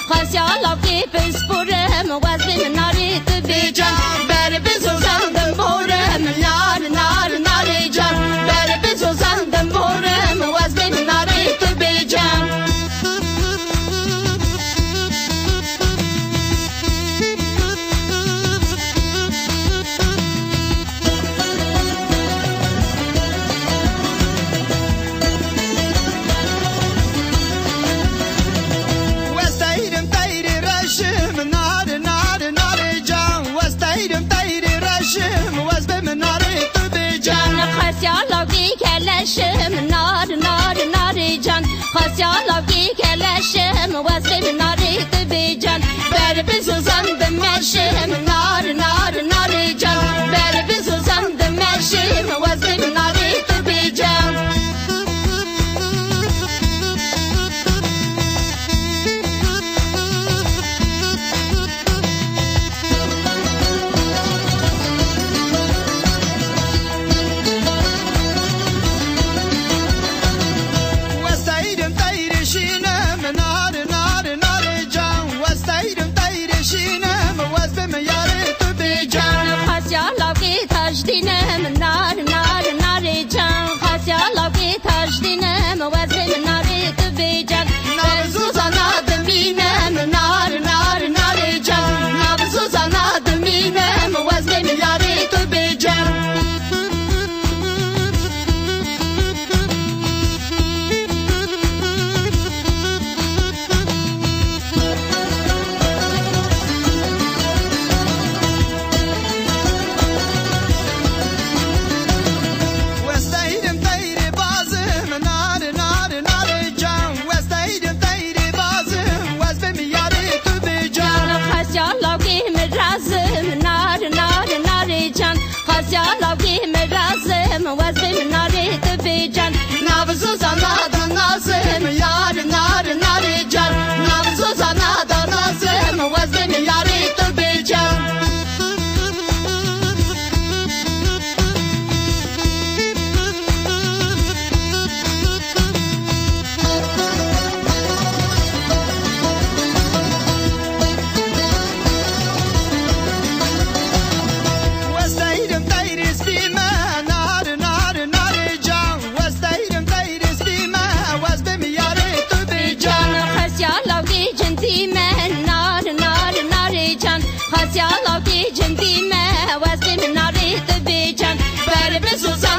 خاصيا لوكي بسبورم وزن ناري تبيجان بر بزوزان دمبورم نار نار ناري جان بر بزوزان دمبورم وزن ناري تبيجان كلاشم نار نار نار جان خاصيا لوكي كلاشم وزن ناري تبيجان بر بزوزان دمشم نار نار نار جان بر بزوزان دمشم وزن ناري تبيجان تجدينم نار نار نار جان خاصيا لوكي تجدينم وزن ناري تبيجان نبزوزا نادمينم نار نار نار جان نبزوزا نادمينم وزن ناري تبيجان وزن ناري تبيجان نبزوزا نادا نازم يار نار نار جان نبزوزا نادا نازم وزن ياري تبيجان خاصيا لوكي جنتي ما وزن ناري تبيجان بر بزوزان